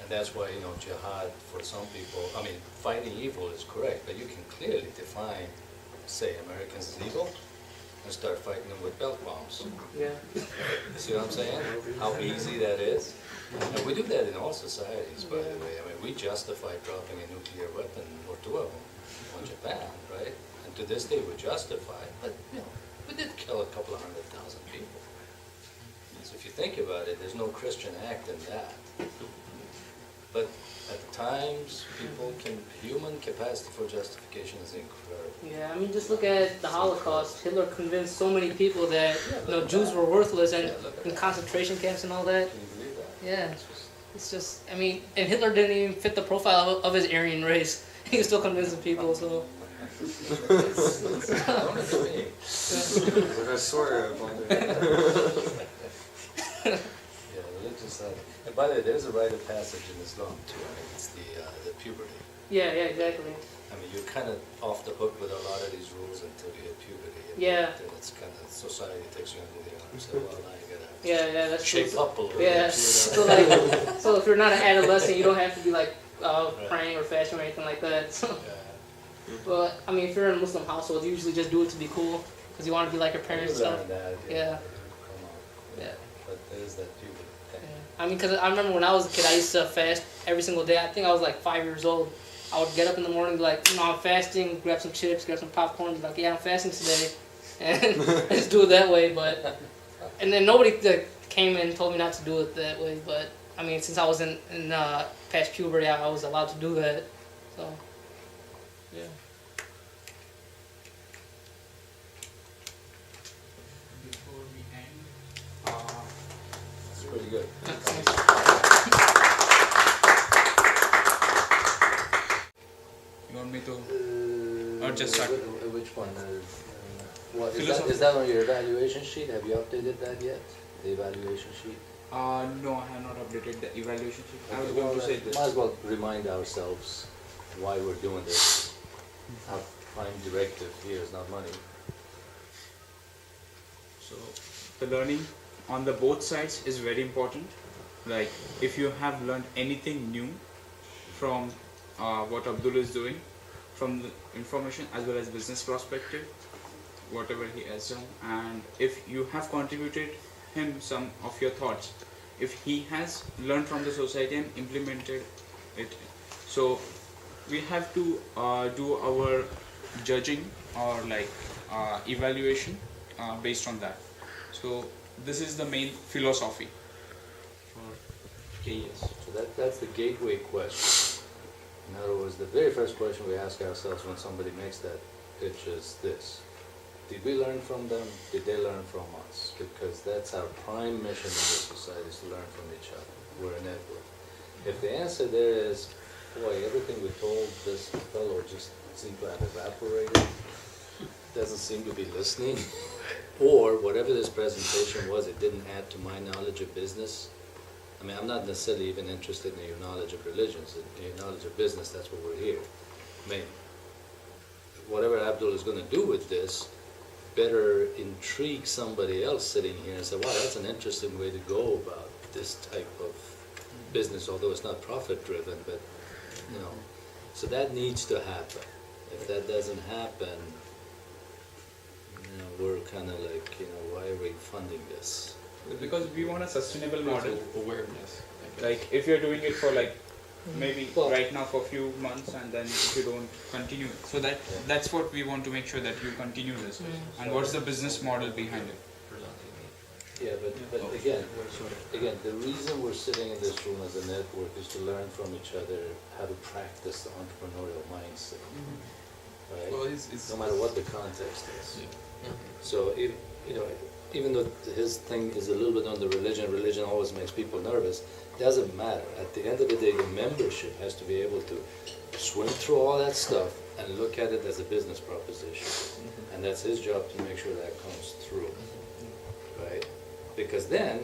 And that's why, jihad for some people, fighting evil is correct, but you can clearly define, say, Americans is evil, and start fighting them with belt bombs. Yeah. See what I'm saying? How easy that is? And we do that in all societies, by the way. We justify dropping a nuclear weapon, or two of them, on Japan, right? And to this day, we justify it, but, we did kill a couple of 100,000 people. So if you think about it, there's no Christian act in that. But at times, human capacity for justification is incredible. Yeah, just look at the Holocaust. Hitler convinced so many people that Jews were worthless and in concentration camps and all that. Can you believe that? Yeah, it's just, and Hitler didn't even fit the profile of his Aryan race. He was still convincing people, so. Don't look at me. I swear about it. Yeah, religious side. And by the way, there's a rite of passage in Islam too. It's the puberty. Yeah, exactly. You're kind of off the hook with a lot of these rules until you hit puberty. And Yeah. Then it's kind of, society takes you under the arm and says, well, now you gotta Yeah, that's shape true. up a little Yeah, bit. so if you're not an adolescent, you don't have to be like praying or fasting or anything like that. So. Yeah. But if you're in a Muslim household, you usually just do it to be cool because you want to be like your parents and You stuff. learn that, Yeah. Come on. Yeah. But there's that puberty thing. Yeah. Because I remember when I was a kid, I used to fast every single day. I think I was like 5 years old. I would get up in the morning, be like, I'm fasting, grab some chips, grab some popcorn, be like, yeah, I'm fasting today, and I just do it that way. But and then nobody came and told me not to do it that way. But since I was in past puberty, I was allowed to do that. So yeah. Before we end, It's pretty good. you want me to, or just start? Which one? What, Philosophy. is that on your evaluation sheet? Have you updated that yet? The evaluation sheet? No, I have not updated the evaluation sheet. I was Okay, going to say this. Might as well remind ourselves why we're doing this. Our prime directive here is not money. So the learning on the both sides is very important. Like if you have learned anything new from what Abdul is doing, from the information as well as business perspective, whatever he has done, and if you have contributed him some of your thoughts, if he has learned from the society and implemented it, so we have to do our judging or evaluation based on that. So this is the main philosophy for KES. So that's the gateway question. In other words, the very first question we ask ourselves when somebody makes that pitch is this: did we learn from them? Did they learn from us? Because that's our prime mission in this society, is to learn from each other. We're a network. If the answer there is, boy, everything we told this fellow just seemed to have evaporated, doesn't seem to be listening, or whatever this presentation was, it didn't add to my knowledge of business. I'm not necessarily even interested in your knowledge of religions, in your knowledge of business. That's what we're here. Whatever Abdul is going to do with this better intrigue somebody else sitting here and say, wow, that's an interesting way to go about this type of business, although it's not profit driven, but so that needs to happen. If that doesn't happen, we're kind of like, why are we funding this? Because we want a sustainable model. Awareness. Like if you're doing it for maybe Well- right now for a few months, and then if you don't continue, so that's what we want to make sure that you continue this. And what's the business model behind it? Yeah, but again, the reason we're sitting in this room as a network is to learn from each other how to practice the entrepreneurial mindset, right? Well, it's No matter what the context is. So if, even though his thing is a little bit on the religion always makes people nervous, doesn't matter. At the end of the day, the membership has to be able to swim through all that stuff and look at it as a business proposition. And that's his job to make sure that comes through, right? Because then,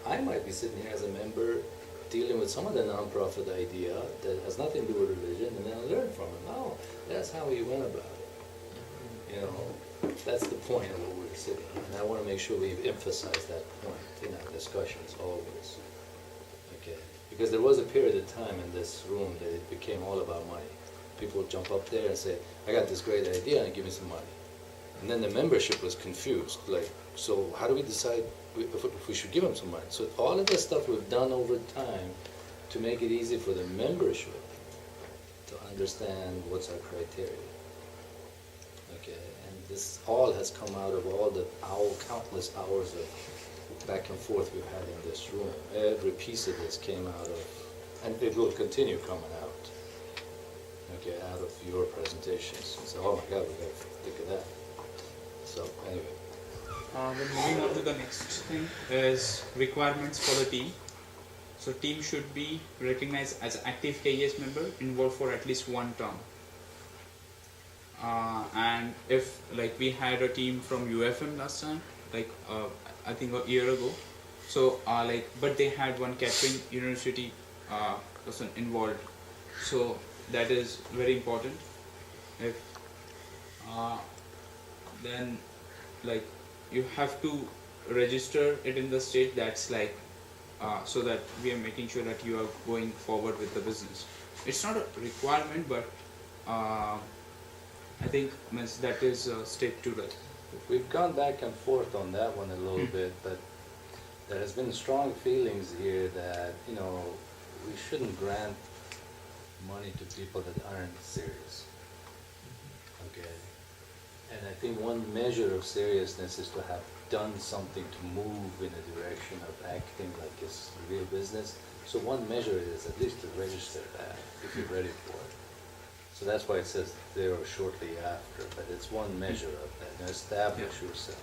I might be sitting here as a member dealing with some of the nonprofit idea that has nothing to do with religion, and then I learn from him. Oh, that's how he went about it. That's the point of what we're sitting here. And I want to make sure we emphasize that point in our discussions always. Okay? Because there was a period of time in this room that it became all about money. People would jump up there and say, I got this great idea and give me some money. And then the membership was confused, like, so how do we decide if we should give them some money? So all of this stuff we've done over time to make it easy for the membership to understand what's our criteria. Okay, and this all has come out of all the countless hours of back and forth we've had in this room. Every piece of this came out of, and it will continue coming out, okay, out of your presentations. And so, oh my God, we got to think of that. So, anyway. Then moving on to the next thing is requirements for the team. So team should be recognized as an active KES member involved for at least one term. And if like we had a team from UFM last time, like I think a year ago, so but they had one catering university person involved, so that is very important. If then like you have to register it in the state, that's like so that we are making sure that you are going forward with the business. It's not a requirement, but I think that is a step to that. We've gone back and forth on that one a little bit, but there has been strong feelings here that, you know, we shouldn't grant money to people that aren't serious. Okay? And I think one measure of seriousness is to have done something to move in a direction of acting like it's real business. So one measure is at least to register that if you're ready for it. So that's why it says there or shortly after, but it's one measure of that. Now establish yourself.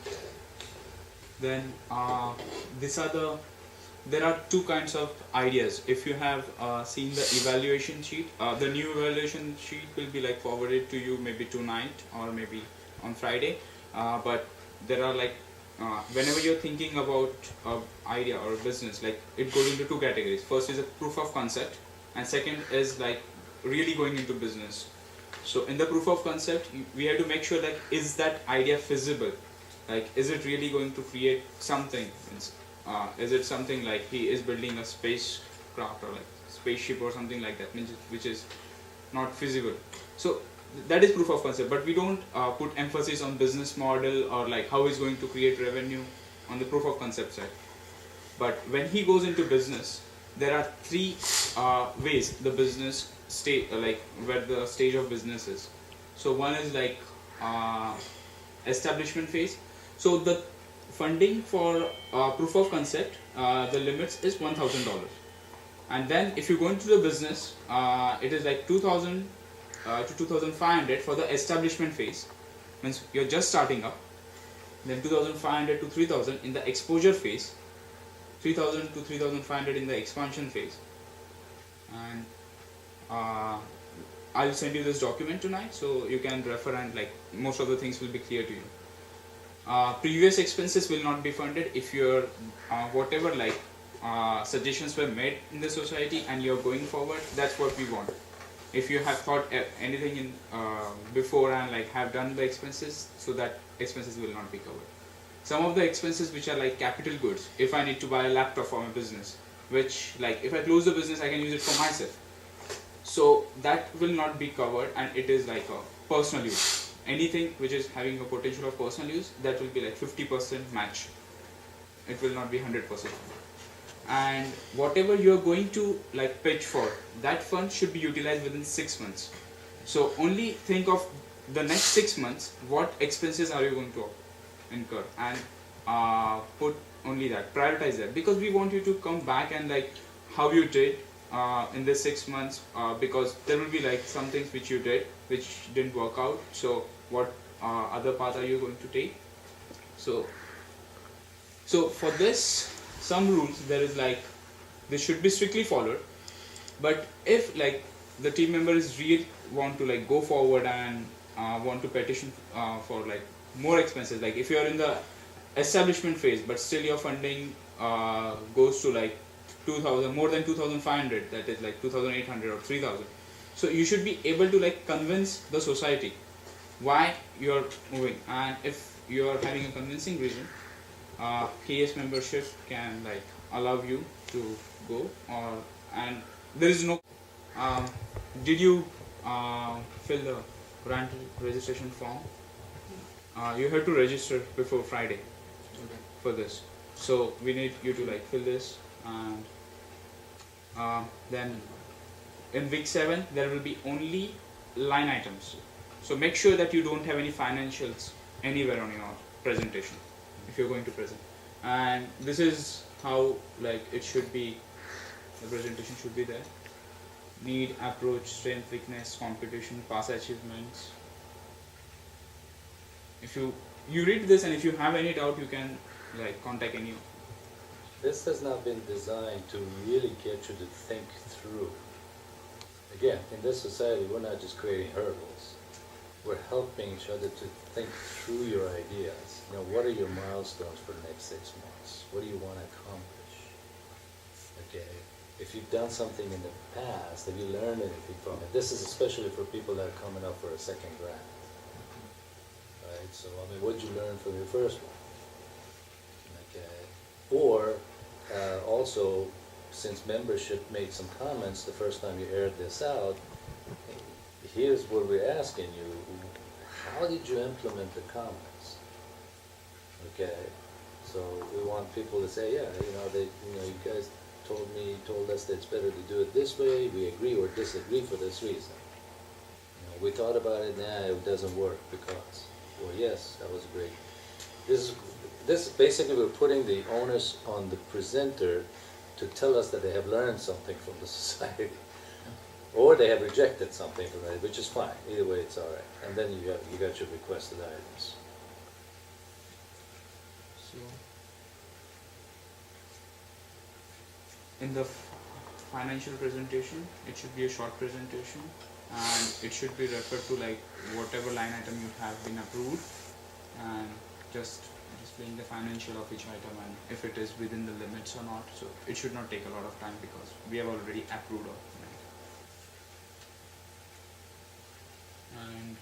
Okay. Then there are two kinds of ideas. If you have seen the evaluation sheet, the new evaluation sheet will be like forwarded to you maybe tonight or maybe on Friday. But there are like whenever you're thinking about an idea or a business, like it goes into two categories. First is a proof of concept, and second is like really going into business. So in the proof of concept, we have to make sure that is that idea feasible? Like, is it really going to create something? Is it something like he is building a spacecraft or like spaceship or something like that, which is not feasible? So that is proof of concept, but we don't put emphasis on business model or like how he's going to create revenue on the proof of concept side. But when he goes into business, there are three ways the business like where the stage of business is. So one is like establishment phase. So the funding for proof of concept, the limits is $1,000, and then if you go into the business, it is like 2,000 to 2,500 for the establishment phase, means you're just starting up. Then 2,500 to 3,000 in the exposure phase, 3,000 to 3,500 in the expansion phase. And I'll send you this document tonight, so you can refer, and like most of the things will be clear to you. Previous expenses will not be funded if your whatever like suggestions were made in the society and you're going forward. That's what we want. If you have thought anything in before and like have done the expenses, so that expenses will not be covered. Some of the expenses which are like capital goods, if I need to buy a laptop for my business, which like if I close the business I can use it for myself, so that will not be covered, and it is like a personal use. Anything which is having a potential of personal use, that will be like 50% match. It will not be 100%. And whatever you are going to like pitch for, that fund should be utilized within 6 months. So only think of the next 6 months, what expenses are you going to incur, and put only that, prioritize that, because we want you to come back and like how you did in the 6 months, because there will be like some things which you did which didn't work out. So what other path are you going to take? So for this, some rules there is like this should be strictly followed. But if like the team members really want to like go forward and want to petition for like more expenses, like if you are in the establishment phase but still your funding goes to like 2,000, more than 2,500, that is like 2,800 or 3,000, so you should be able to like convince the society why you're moving. And if you're having a convincing reason, KES membership can like allow you to go, and there is no. Did you fill the grant registration form? You have to register before Friday for this. So we need you to like fill this, and then in week 7 there will be only line items. So make sure that you don't have any financials anywhere on your presentation if you're going to present. And this is how like it should be. The presentation should be there. Need, approach, strength, weakness, competition, past achievements. If you read this, and if you have any doubt, you can like contact any. This has not been designed to really get you to think through. Again, in this society, we're not just creating hurdles. We're helping each other to think through your ideas. You know, what are your milestones for the next 6 months? What do you want to accomplish? Okay. If you've done something in the past, have you learned anything from it? This is especially for people that are coming up for a second grant. Right? So, I mean, what did you learn from your first one? Okay. Or, also, since membership made some comments the first time you aired this out, here's what we're asking you. How did you implement the comments? Okay. So we want people to say, yeah, you guys told us that it's better to do it this way, we agree or disagree for this reason. We thought about it, it doesn't work because, well, yes, that was great. This basically, we're putting the onus on the presenter to tell us that they have learned something from the society, or they have rejected something from it, which is fine. Either way, it's all right. And then you got your requested items. So, in the financial presentation, it should be a short presentation, and it should be referred to like whatever line item you have been approved, and just displaying the financial of each item and if it is within the limits or not. So it should not take a lot of time because we have already approved of it. And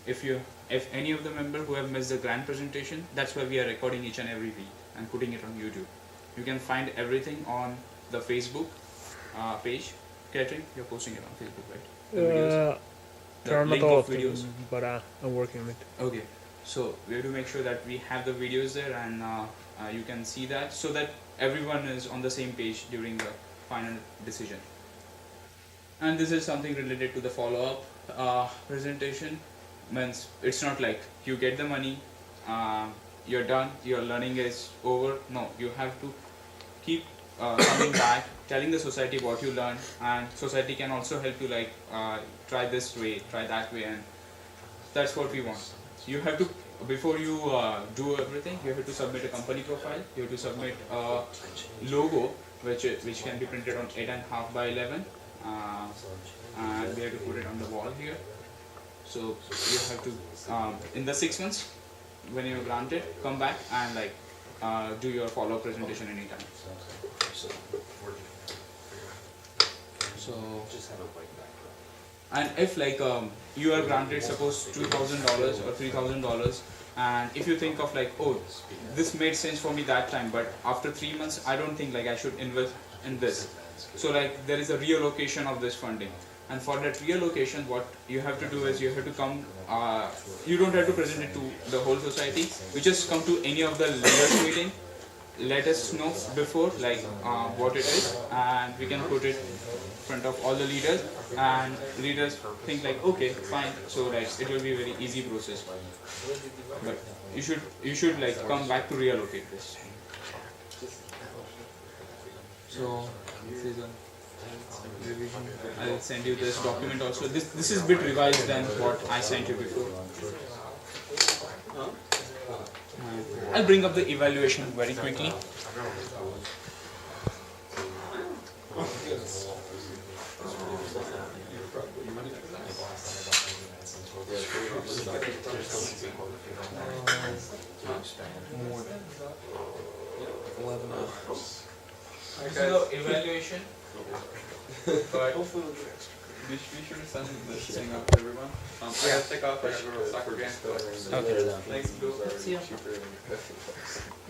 if any of the members who have missed the grant presentation, that's why we are recording each and every week and putting it on YouTube. You can find everything on the Facebook page. Catherine, you're posting it on Facebook, right? The videos? The link of videos. But I'm working on it. Okay, so we have to make sure that we have the videos there, and you can see that, so that everyone is on the same page during the final decision. And this is something related to the follow-up presentation. Means it's not like you get the money, you're done, your learning is over. No, you have to keep coming back, telling the society what you learned, and society can also help you like try this way, try that way, and that's what we want. You have to, before you do everything, you have to submit a company profile, you have to submit a logo which can be printed on 8.5 by 11, and we have to put it on the wall here. So you have to, in the 6 months, when you're granted, come back and like do your follow-up presentation anytime. So, and if like you are granted suppose $2,000 or $3,000, and if you think of like, oh, this made sense for me that time, but after 3 months I don't think like I should invest in this. So like there is a reallocation of this funding. And for that reallocation, what you have to do is you have to come, you don't have to present it to the whole society, you just come to any of the leaders meeting, let us know before like what it is, and we can put it in front of all the leaders, and leaders think like, okay, fine, so like it will be a very easy process. But you should like come back to reallocate this. So this is a revision. I'll send you this document also. This is a bit revised than what I sent you before. I'll bring up the evaluation very quickly. This is the evaluation. But we should send this thing out to everyone. I gotta take off. I gotta go to a soccer game. Okay. Thanks, Abdul. See ya.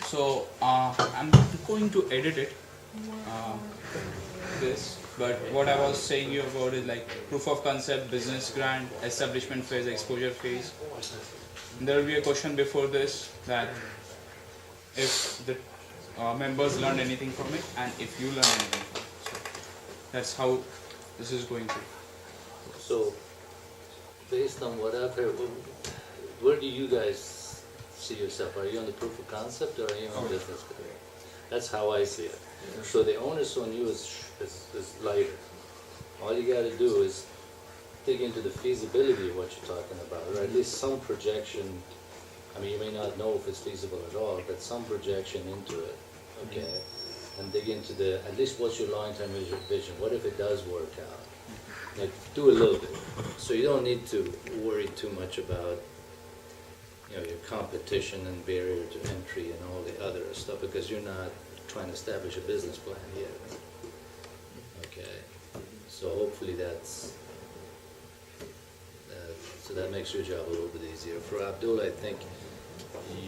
So I'm going to edit it uh, this. But what I was saying you about is like proof of concept, business grant, establishment phase, exposure phase. There will be a question before this that if the members learn anything from it and if you learn anything from it. So that's how this is going to. So, based on what I've heard, where do you guys see yourself? Are you on the proof of concept or are you on business plan? That's how I see it. So the onus on you is lighter. All you got to do is dig into the feasibility of what you're talking about, or at least some projection. I mean, you may not know if it's feasible at all, but some projection into it, okay? And dig into at least what's your long-term vision? What if it does work out? Like, do a little bit. So you don't need to worry too much about, your competition and barrier to entry and all the other stuff, because you're not trying to establish a business plan yet. Okay? So hopefully so that makes your job a little bit easier. For Abdul, I think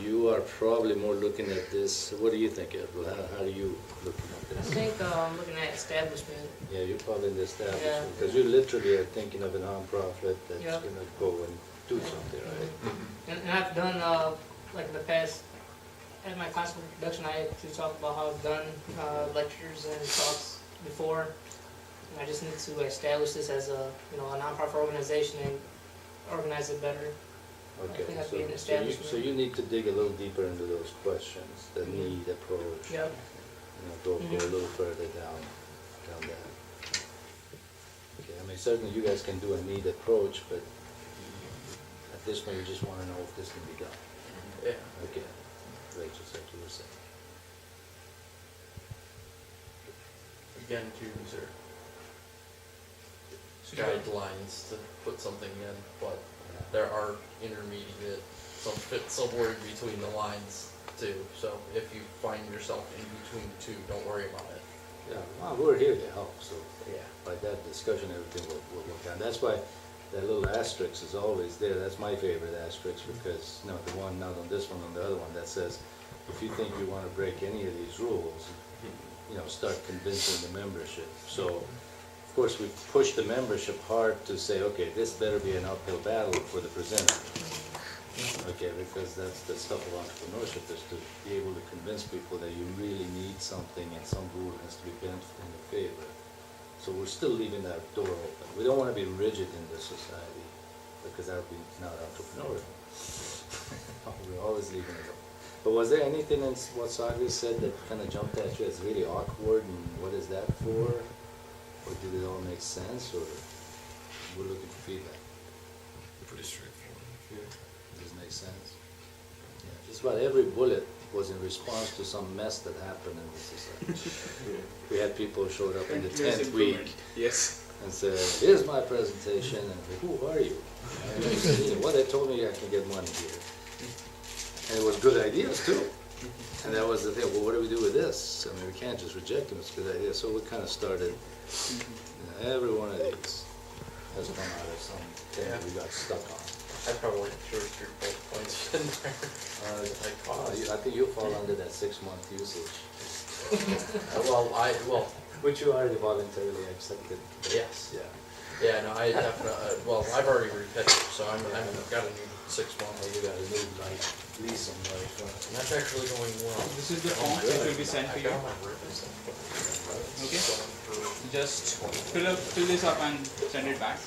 you are probably more looking at this. What do you think, Abdul? How are you looking at I this? think I'm looking at establishment. Yeah, you're probably in the establishment, Yeah. because you literally are thinking of a nonprofit that's Yeah. going to go and do something, right? And I've done, like in the past, at my class production, I actually talked about how I've done lectures and talks before. And I just need to establish this as a nonprofit organization and organize it better. Okay, think I'd so, be an so establishment. you need to dig a little deeper into those questions, the need, approach. Yep. Go a little further down that. Okay, I mean, certainly you guys can do a need approach, but at this point, you just want to know if this can be done. Yeah. Okay, Rachel said you were saying. Again, to use our guidelines to put something in, but there are intermediate, some fit somewhere in between the lines too. So if you find yourself in between two, don't worry about it. Yeah, well, we're here to help, so Yeah. by that discussion, everything will work out. That's why that little asterisk is always there. That's my favorite asterisk, because, the one, not on this one, on the other one, that says, if you think you want to break any of these rules, start convincing the membership. So, of course, we push the membership hard to say, okay, this better be an uphill battle for the presenter. Okay, because that's the stuff of entrepreneurship, is to be able to convince people that you really need something and some rule has to be bent in your favor. So we're still leaving that door open. We don't want to be rigid in this society, because that would be not entrepreneurial. We're always leaving it open. But was there anything in what Sagri said that kind of jumped at you as really awkward, and what is that for? Or did it all make sense, or we're looking for feedback? Pretty straightforward. Does it make sense? Yeah, just about every bullet was in response to some mess that happened in the society. We had people who showed up in the 10th week Yes. and said, here's my presentation, and who are you? And I said, well, they told me I can get money here. And it was good ideas too. And that was the thing, well, what do we do with this? I mean, we can't just reject them, it's a good idea. So we kind of started, every one of these has come out of something that we got stuck on. I probably threw 3 bullet points in there. I think you'll fall under that 6-month usage, which you already voluntarily accepted. Yes. Yeah. Yeah, no, I definitely, I've already repitched it, so I've got a new 6 month. You got a new lease on life. And that's actually going well. This is the form that will be sent to I you. got my ribbons and Okay. going through. Just fill this up and send it back.